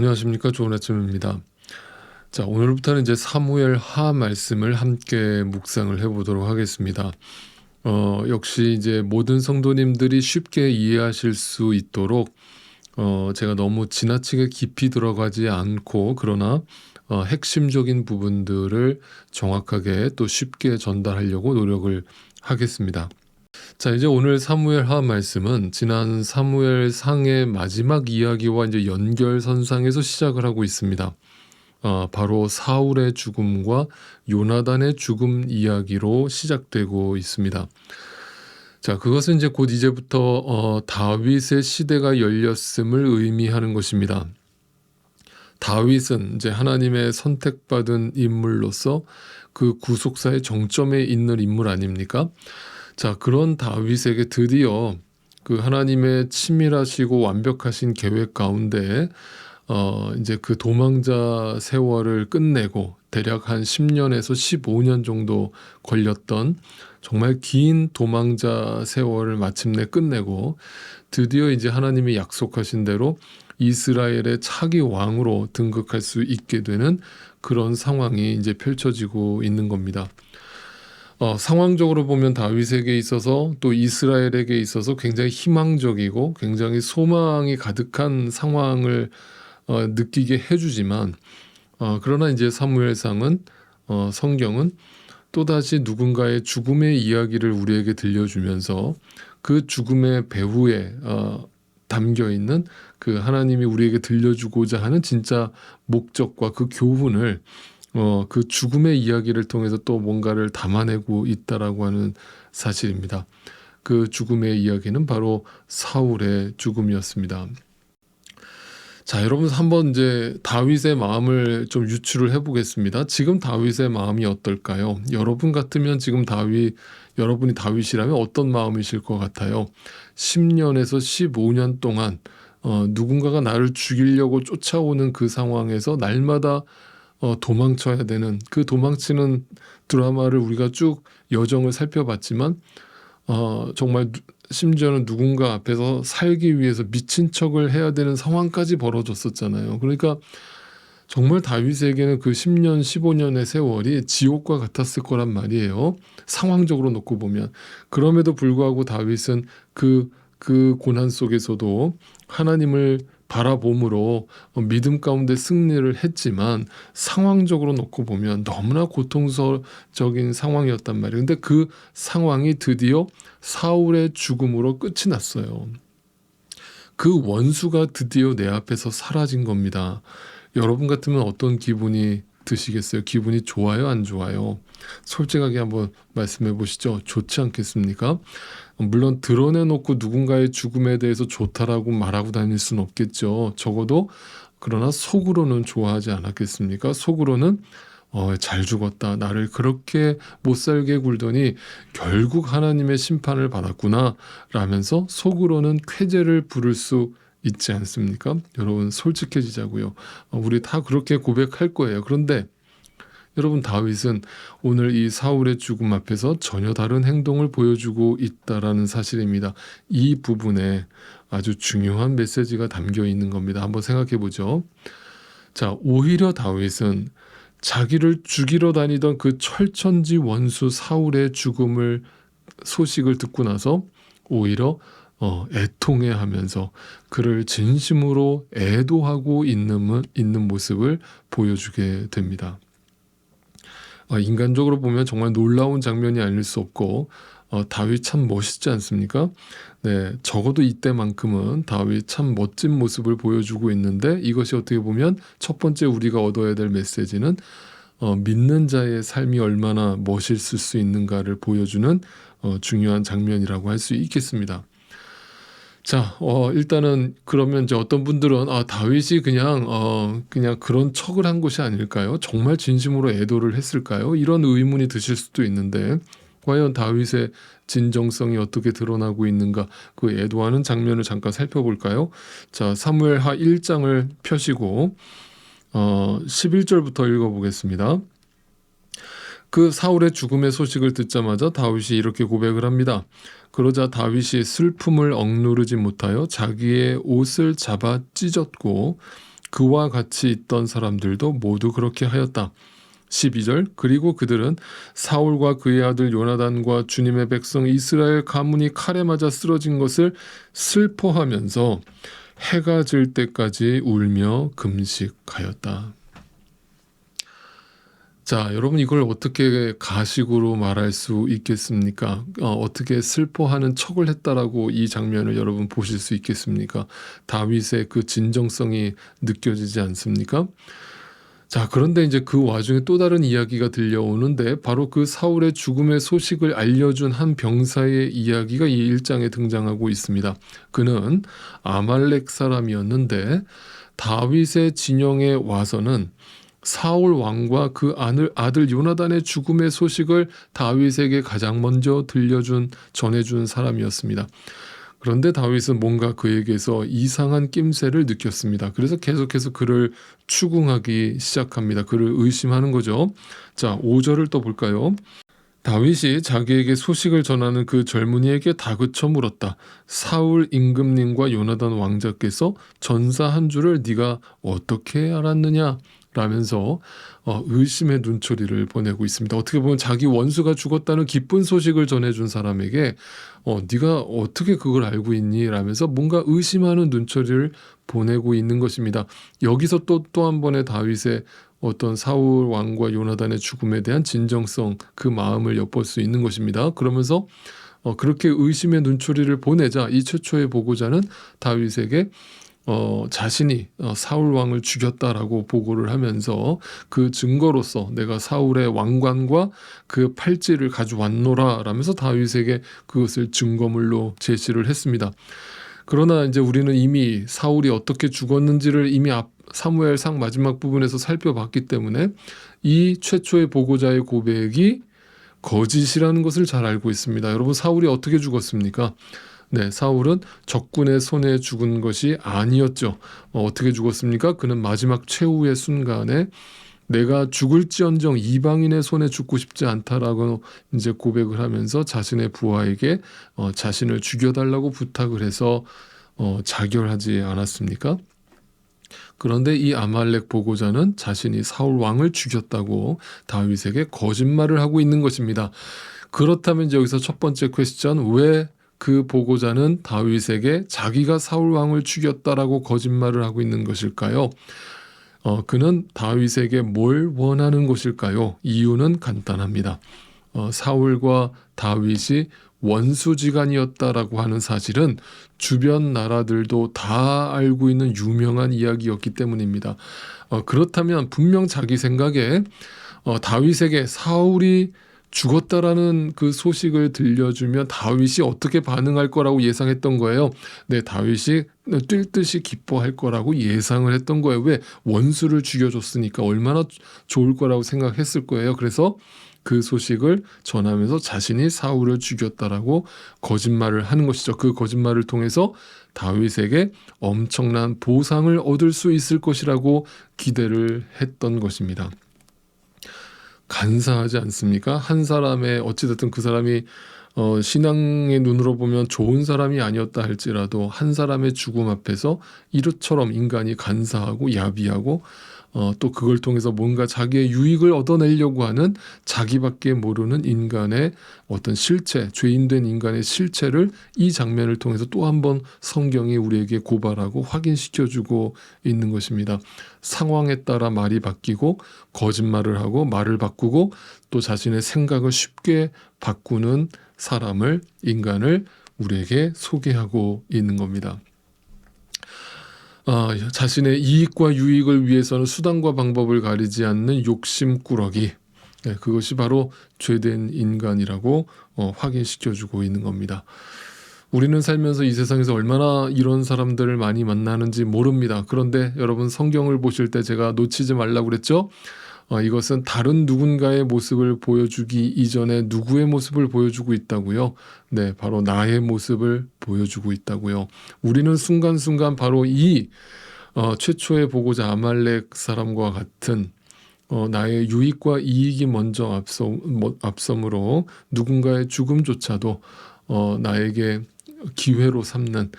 안녕하십니까. 좋은 아침입니다. 자, 오늘부터는 이제 사무엘 하 말씀을 함께 묵상을 해보도록 하겠습니다. 역시 이제 모든 성도님들이 쉽게 이해하실 수 있도록 제가 너무 지나치게 깊이 들어가지 않고 그러나 핵심적인 부분들을 정확하게 또 쉽게 전달하려고 노력을 하겠습니다. 자, 이제 오늘 사무엘 하 말씀은 지난 사무엘 상의 마지막 이야기와 이제 연결선상에서 시작을 하고 있습니다. 바로 사울의 죽음과 요나단의 죽음 이야기로 시작되고 있습니다. 자, 그것은 이제 곧 이제부터 다윗의 시대가 열렸음을 의미하는 것입니다. 다윗은 이제 하나님의 선택받은 인물로서 그 구속사의 정점에 있는 인물 아닙니까? 자, 그런 다윗에게 드디어 그 하나님의 치밀하시고 완벽하신 계획 가운데 이제 그 도망자 세월을 끝내고 대략 한 10년에서 15년 정도 걸렸던 정말 긴 도망자 세월을 마침내 끝내고 드디어 이제 하나님이 약속하신 대로 이스라엘의 차기 왕으로 등극할 수 있게 되는 그런 상황이 이제 펼쳐지고 있는 겁니다. 상황적으로 보면 다윗에게 있어서 또 이스라엘에게 있어서 굉장히 희망적이고 굉장히 소망이 가득한 상황을 느끼게 해주지만 그러나 이제 사무엘상은 성경은 또다시 누군가의 죽음의 이야기를 우리에게 들려주면서 그 죽음의 배후에 담겨있는 그 하나님이 우리에게 들려주고자 하는 진짜 목적과 그 교훈을 그 죽음의 이야기를 통해서 또 뭔가를 담아내고 있다라고 하는 사실입니다. 그 죽음의 이야기는 바로 사울의 죽음이었습니다. 자, 여러분 한번 이제 다윗의 마음을 좀 유추를 해보겠습니다. 지금 다윗의 마음이 어떨까요? 여러분 같으면 지금 여러분이 다윗이라면 어떤 마음이실 것 같아요? 10년에서 15년 동안 누군가가 나를 죽이려고 쫓아오는 그 상황에서 날마다 도망쳐야 되는 그 도망치는 드라마를 우리가 쭉 여정을 살펴봤지만 정말 심지어는 누군가 앞에서 살기 위해서 미친 척을 해야 되는 상황까지 벌어졌었잖아요. 그러니까 정말 다윗에게는 그 10년, 15년의 세월이 지옥과 같았을 거란 말이에요. 상황적으로 놓고 보면. 그럼에도 불구하고 다윗은 그 고난 속에서도 하나님을 바라봄으로 믿음 가운데 승리를 했지만 상황적으로 놓고 보면 너무나 고통적인 상황이었단 말이에요. 근데 그 상황이 드디어 사울의 죽음으로 끝이 났어요. 그 원수가 드디어 내 앞에서 사라진 겁니다. 여러분 같으면 어떤 기분이 드시겠어요? 기분이 좋아요? 안 좋아요? 솔직하게 한번 말씀해 보시죠. 좋지 않겠습니까? 물론 드러내놓고 누군가의 죽음에 대해서 좋다라고 말하고 다닐 수는 없겠죠. 적어도 그러나 속으로는 좋아하지 않았겠습니까? 속으로는 잘 죽었다. 나를 그렇게 못살게 굴더니 결국 하나님의 심판을 받았구나 라면서 속으로는 쾌재를 부를 수 있지 않습니까? 여러분 솔직해지자고요. 우리 다 그렇게 고백할 거예요. 그런데 여러분 다윗은 오늘 이 사울의 죽음 앞에서 전혀 다른 행동을 보여주고 있다라는 사실입니다. 이 부분에 아주 중요한 메시지가 담겨 있는 겁니다. 한번 생각해 보죠. 자, 오히려 다윗은 자기를 죽이러 다니던 그 철천지 원수 사울의 죽음을 소식을 듣고 나서 오히려 애통해하면서 그를 진심으로 애도하고 있는 모습을 보여주게 됩니다. 인간적으로 보면 정말 놀라운 장면이 아닐 수 없고 다윗 참 멋있지 않습니까? 네, 적어도 이때만큼은 다윗 참 멋진 모습을 보여주고 있는데 이것이 어떻게 보면 첫 번째 우리가 얻어야 될 메시지는 믿는 자의 삶이 얼마나 멋있을 수 있는가를 보여주는 중요한 장면이라고 할 수 있겠습니다. 자, 일단은 그러면 이제 어떤 분들은 다윗이 그냥 그런 척을 한 것이 아닐까요? 정말 진심으로 애도를 했을까요? 이런 의문이 드실 수도 있는데 과연 다윗의 진정성이 어떻게 드러나고 있는가 그 애도하는 장면을 잠깐 살펴볼까요? 자, 사무엘하 1장을 펴시고 11절부터 읽어보겠습니다. 그 사울의 죽음의 소식을 듣자마자 다윗이 이렇게 고백을 합니다. 그러자 다윗이 슬픔을 억누르지 못하여 자기의 옷을 잡아 찢었고 그와 같이 있던 사람들도 모두 그렇게 하였다. 12절 그리고 그들은 사울과 그의 아들 요나단과 주님의 백성 이스라엘 가문이 칼에 맞아 쓰러진 것을 슬퍼하면서 해가 질 때까지 울며 금식하였다. 자, 여러분 이걸 어떻게 가식으로 말할 수 있겠습니까? 어떻게 슬퍼하는 척을 했다라고 이 장면을 여러분 보실 수 있겠습니까? 다윗의 그 진정성이 느껴지지 않습니까? 자, 그런데 이제 그 와중에 또 다른 이야기가 들려오는데 바로 그 사울의 죽음의 소식을 알려준 한 병사의 이야기가 이 1장에 등장하고 있습니다. 그는 아말렉 사람이었는데 다윗의 진영에 와서는 사울 왕과 그 아들 요나단의 죽음의 소식을 다윗에게 가장 먼저 전해준 사람이었습니다. 그런데 다윗은 뭔가 그에게서 이상한 낌새를 느꼈습니다. 그래서 계속해서 그를 추궁하기 시작합니다. 그를 의심하는 거죠. 자, 5절을 또 볼까요? 다윗이 자기에게 소식을 전하는 그 젊은이에게 다그쳐 물었다. 사울 임금님과 요나단 왕자께서 전사 한 줄을 네가 어떻게 알았느냐? 라면서 의심의 눈초리를 보내고 있습니다. 어떻게 보면 자기 원수가 죽었다는 기쁜 소식을 전해준 사람에게 네가 어떻게 그걸 알고 있니? 라면서 뭔가 의심하는 눈초리를 보내고 있는 것입니다. 여기서 또 한 번의 다윗의 어떤 사울 왕과 요나단의 죽음에 대한 진정성, 그 마음을 엿볼 수 있는 것입니다. 그러면서 그렇게 의심의 눈초리를 보내자 이 최초의 보고자는 다윗에게 자신이 사울 왕을 죽였다라고 보고를 하면서 그 증거로서 내가 사울의 왕관과 그 팔찌를 가져왔노라 라면서 다윗에게 그것을 증거물로 제시를 했습니다. 그러나 이제 우리는 이미 사울이 어떻게 죽었는지를 이미 사무엘상 마지막 부분에서 살펴봤기 때문에 이 최초의 보고자의 고백이 거짓이라는 것을 잘 알고 있습니다. 여러분, 사울이 어떻게 죽었습니까? 네, 사울은 적군의 손에 죽은 것이 아니었죠. 어떻게 죽었습니까? 그는 마지막 최후의 순간에 내가 죽을지언정 이방인의 손에 죽고 싶지 않다라고 이제 고백을 하면서 자신의 부하에게 자신을 죽여달라고 부탁을 해서 자결하지 않았습니까? 그런데 이 아말렉 보고자는 자신이 사울 왕을 죽였다고 다윗에게 거짓말을 하고 있는 것입니다. 그렇다면 이제 여기서 첫 번째 퀘스천, 왜 그 보고자는 다윗에게 자기가 사울 왕을 죽였다라고 거짓말을 하고 있는 것일까요? 그는 다윗에게 뭘 원하는 것일까요? 이유는 간단합니다. 사울과 다윗이 원수지간이었다라고 하는 사실은 주변 나라들도 다 알고 있는 유명한 이야기였기 때문입니다. 그렇다면 분명 자기 생각에 다윗에게 사울이 죽었다라는 그 소식을 들려주면 다윗이 어떻게 반응할 거라고 예상했던 거예요. 네, 다윗이 뛸 듯이 기뻐할 거라고 예상을 했던 거예요. 왜? 원수를 죽여줬으니까 얼마나 좋을 거라고 생각했을 거예요. 그래서 그 소식을 전하면서 자신이 사울을 죽였다라고 거짓말을 하는 것이죠. 그 거짓말을 통해서 다윗에게 엄청난 보상을 얻을 수 있을 것이라고 기대를 했던 것입니다. 간사하지 않습니까? 한 사람의 어찌됐든 그 사람이 신앙의 눈으로 보면 좋은 사람이 아니었다 할지라도 한 사람의 죽음 앞에서 이처럼 인간이 간사하고 야비하고 또 그걸 통해서 뭔가 자기의 유익을 얻어내려고 하는 자기밖에 모르는 인간의 어떤 실체, 죄인된 인간의 실체를 이 장면을 통해서 또 한 번 성경이 우리에게 고발하고 확인시켜주고 있는 것입니다. 상황에 따라 말이 바뀌고 거짓말을 하고 말을 바꾸고 또 자신의 생각을 쉽게 바꾸는 인간을 우리에게 소개하고 있는 겁니다. 자신의 이익과 유익을 위해서는 수단과 방법을 가리지 않는 욕심꾸러기, 그것이 바로 죄된 인간이라고 확인시켜주고 있는 겁니다. 우리는 살면서 이 세상에서 얼마나 이런 사람들을 많이 만나는지 모릅니다. 그런데 여러분, 성경을 보실 때 제가 놓치지 말라고 그랬죠? 이것은 다른 누군가의 모습을 보여주기 이전에 누구의 모습을 보여주고 있다고요? 네, 바로 나의 모습을 보여주고 있다고요. 우리는 순간순간 바로 이 최초의 보고자 아말렉 사람과 같은 나의 유익과 이익이 먼저 앞섬으로 누군가의 죽음조차도 나에게 기회로 삼는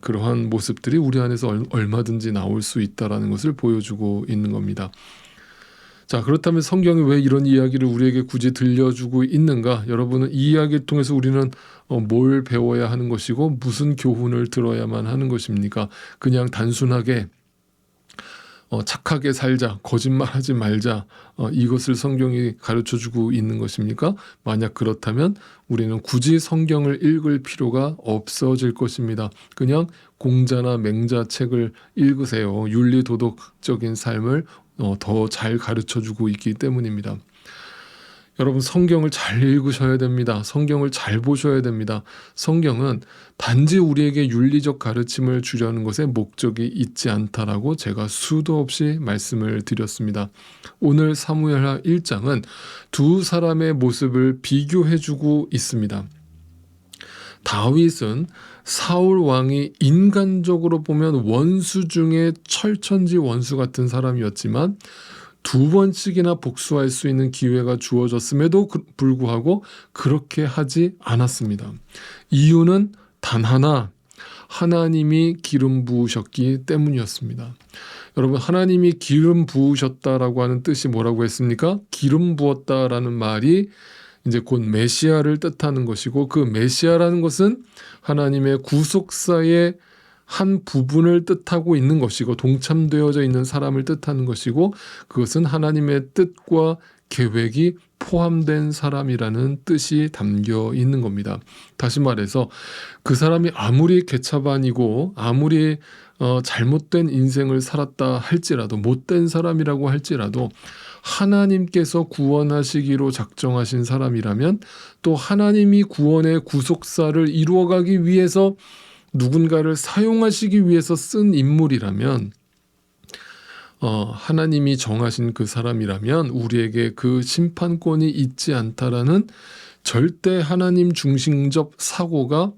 그러한 모습들이 우리 안에서 얼마든지 나올 수 있다라는 것을 보여주고 있는 겁니다. 자, 그렇다면 성경이 왜 이런 이야기를 우리에게 굳이 들려주고 있는가? 여러분은 이 이야기를 통해서 우리는 뭘 배워야 하는 것이고 무슨 교훈을 들어야만 하는 것입니까? 그냥 단순하게 착하게 살자, 거짓말하지 말자, 이것을 성경이 가르쳐주고 있는 것입니까? 만약 그렇다면 우리는 굳이 성경을 읽을 필요가 없어질 것입니다. 그냥 공자나 맹자 책을 읽으세요. 윤리도덕적인 삶을 더 잘 가르쳐주고 있기 때문입니다. 여러분, 성경을 잘 읽으셔야 됩니다. 성경을 잘 보셔야 됩니다. 성경은 단지 우리에게 윤리적 가르침을 주려는 것에 목적이 있지 않다라고 제가 수도 없이 말씀을 드렸습니다. 오늘 사무엘하 1장은 두 사람의 모습을 비교해주고 있습니다. 다윗은 사울 왕이 인간적으로 보면 원수 중에 철천지 원수 같은 사람이었지만 2번씩이나 복수할 수 있는 기회가 주어졌음에도 불구하고 그렇게 하지 않았습니다. 이유는 단 하나, 하나님이 기름 부으셨기 때문이었습니다. 여러분, 하나님이 기름 부으셨다라고 하는 뜻이 뭐라고 했습니까? 기름 부었다라는 말이 이제 곧 메시아를 뜻하는 것이고, 그 메시아라는 것은 하나님의 구속사의 한 부분을 뜻하고 있는 것이고 동참되어져 있는 사람을 뜻하는 것이고, 그것은 하나님의 뜻과 계획이 포함된 사람이라는 뜻이 담겨 있는 겁니다. 다시 말해서 그 사람이 아무리 개차반이고 아무리 잘못된 인생을 살았다 할지라도, 못된 사람이라고 할지라도 하나님께서 구원하시기로 작정하신 사람이라면, 또 하나님이 구원의 구속사를 이루어가기 위해서 누군가를 사용하시기 위해서 쓴 인물이라면, 하나님이 정하신 그 사람이라면 우리에게 그 심판권이 있지 않다라는 절대 하나님 중심적 사고가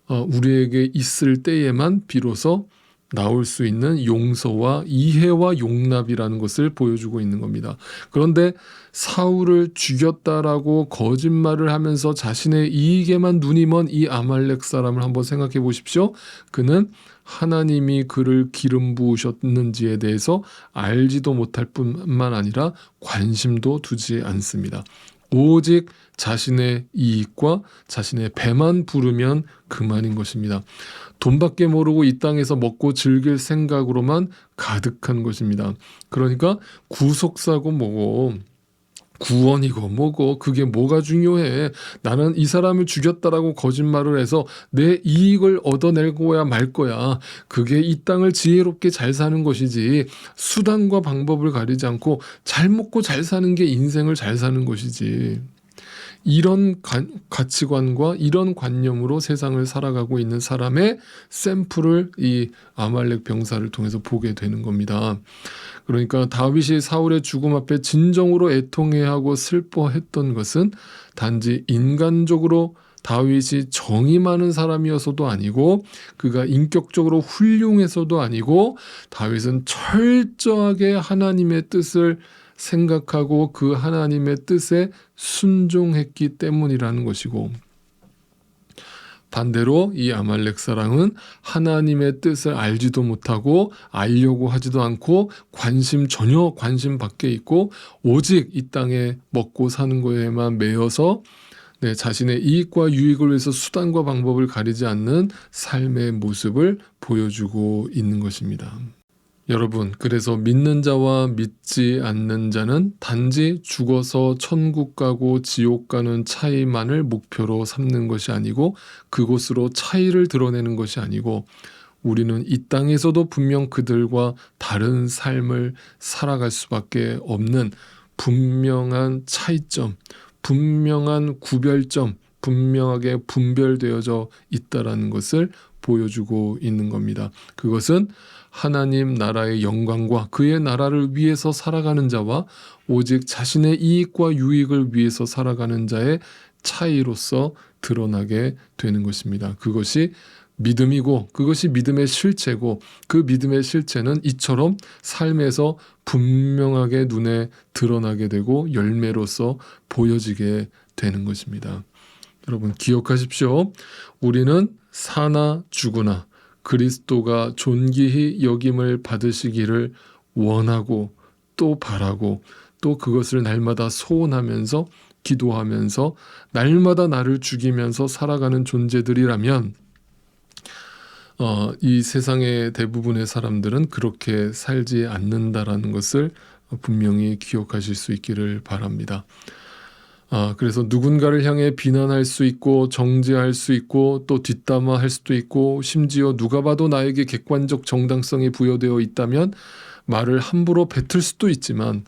우리에게 있을 때에만 비로소 나올 수 있는 용서와 이해와 용납이라는 것을 보여주고 있는 겁니다. 그런데 사울을 죽였다라고 거짓말을 하면서 자신의 이익에만 눈이 먼 이 아말렉 사람을 한번 생각해 보십시오. 그는 하나님이 그를 기름 부으셨는지에 대해서 알지도 못할 뿐만 아니라 관심도 두지 않습니다. 오직 자신의 이익과 자신의 배만 부르면 그만인 것입니다. 돈밖에 모르고 이 땅에서 먹고 즐길 생각으로만 가득한 것입니다. 그러니까 구속사고 뭐고 구원이고 뭐고 그게 뭐가 중요해. 나는 이 사람을 죽였다라고 거짓말을 해서 내 이익을 얻어내고야 말 거야. 그게 이 땅을 지혜롭게 잘 사는 것이지, 수단과 방법을 가리지 않고 잘 먹고 잘 사는 게 인생을 잘 사는 것이지. 이런 가치관과 이런 관념으로 세상을 살아가고 있는 사람의 샘플을 이 아말렉 병사를 통해서 보게 되는 겁니다. 그러니까 다윗이 사울의 죽음 앞에 진정으로 애통해하고 슬퍼했던 것은 단지 인간적으로 다윗이 정이 많은 사람이어서도 아니고, 그가 인격적으로 훌륭해서도 아니고, 다윗은 철저하게 하나님의 뜻을 생각하고 그 하나님의 뜻에 순종했기 때문이라는 것이고, 반대로 이 아말렉 사람은 하나님의 뜻을 알지도 못하고 알려고 하지도 않고 전혀 관심 밖에 있고 오직 이 땅에 먹고 사는 거에만 매여서 자신의 이익과 유익을 위해서 수단과 방법을 가리지 않는 삶의 모습을 보여주고 있는 것입니다. 여러분, 그래서 믿는 자와 믿지 않는 자는 단지 죽어서 천국 가고 지옥 가는 차이만을 목표로 삼는 것이 아니고, 그곳으로 차이를 드러내는 것이 아니고, 우리는 이 땅에서도 분명 그들과 다른 삶을 살아갈 수밖에 없는 분명한 차이점, 분명한 구별점, 분명하게 분별되어져 있다라는 것을 보여주고 있는 겁니다. 그것은 하나님 나라의 영광과 그의 나라를 위해서 살아가는 자와 오직 자신의 이익과 유익을 위해서 살아가는 자의 차이로서 드러나게 되는 것입니다. 그것이 믿음이고 그것이 믿음의 실체고, 그 믿음의 실체는 이처럼 삶에서 분명하게 눈에 드러나게 되고 열매로서 보여지게 되는 것입니다. 여러분, 기억하십시오. 우리는 사나 죽으나 그리스도가 존귀히 여김을 받으시기를 원하고 또 바라고 또 그것을 날마다 소원하면서 기도하면서 날마다 나를 죽이면서 살아가는 존재들이라면 이 세상의 대부분의 사람들은 그렇게 살지 않는다라는 것을 분명히 기억하실 수 있기를 바랍니다. 그래서 누군가를 향해 비난할 수 있고 정죄할 수 있고 또 뒷담화할 수도 있고 심지어 누가 봐도 나에게 객관적 정당성이 부여되어 있다면 말을 함부로 뱉을 수도 있지만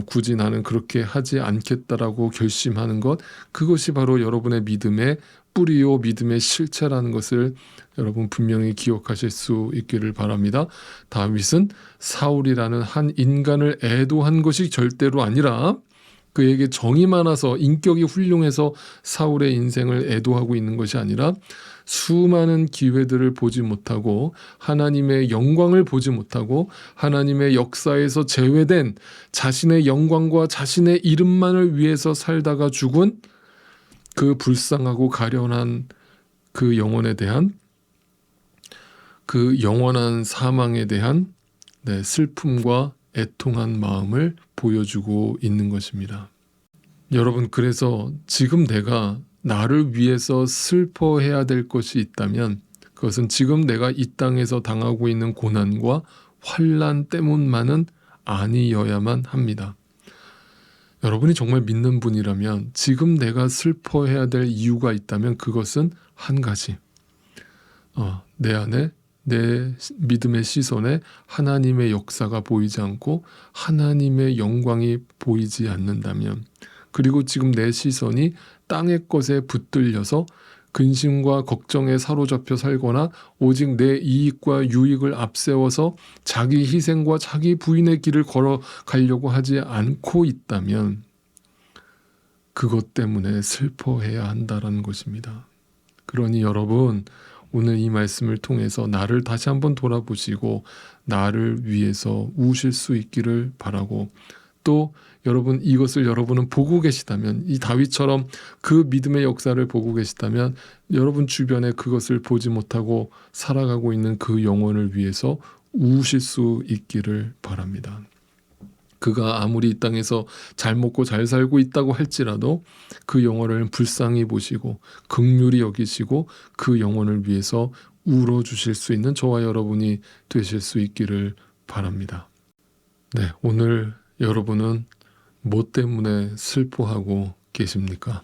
굳이 나는 그렇게 하지 않겠다라고 결심하는 것, 그것이 바로 여러분의 믿음의 뿌리요 믿음의 실체라는 것을 여러분 분명히 기억하실 수 있기를 바랍니다. 다윗은 사울이라는 한 인간을 애도한 것이 절대로 아니라 그에게 정이 많아서 인격이 훌륭해서 사울의 인생을 애도하고 있는 것이 아니라 수많은 기회들을 보지 못하고 하나님의 영광을 보지 못하고 하나님의 역사에서 제외된 자신의 영광과 자신의 이름만을 위해서 살다가 죽은 그 불쌍하고 가련한 그 영혼에 대한 그 영원한 사망에 대한 슬픔과 애통한 마음을 보여주고 있는 것입니다. 여러분, 그래서 지금 내가 나를 위해서 슬퍼해야 될 것이 있다면 그것은 지금 내가 이 땅에서 당하고 있는 고난과 환난 때문만은 아니어야만 합니다. 여러분이 정말 믿는 분이라면 지금 내가 슬퍼해야 될 이유가 있다면 그것은 한 가지. 내 안에 내 믿음의 시선에 하나님의 역사가 보이지 않고 하나님의 영광이 보이지 않는다면, 그리고 지금 내 시선이 땅의 것에 붙들려서 근심과 걱정에 사로잡혀 살거나 오직 내 이익과 유익을 앞세워서 자기 희생과 자기 부인의 길을 걸어가려고 하지 않고 있다면 그것 때문에 슬퍼해야 한다는 것입니다. 그러니 여러분, 오늘 이 말씀을 통해서 나를 다시 한번 돌아보시고 나를 위해서 우실 수 있기를 바라고, 또 여러분 이것을 여러분은 보고 계시다면, 이 다윗처럼 그 믿음의 역사를 보고 계시다면 여러분 주변에 그것을 보지 못하고 살아가고 있는 그 영혼을 위해서 우실 수 있기를 바랍니다. 그가 아무리 이 땅에서 잘 먹고 잘 살고 있다고 할지라도 그 영혼을 불쌍히 보시고 긍휼히 여기시고 그 영혼을 위해서 울어주실 수 있는 저와 여러분이 되실 수 있기를 바랍니다. 오늘 여러분은 뭐 때문에 슬퍼하고 계십니까?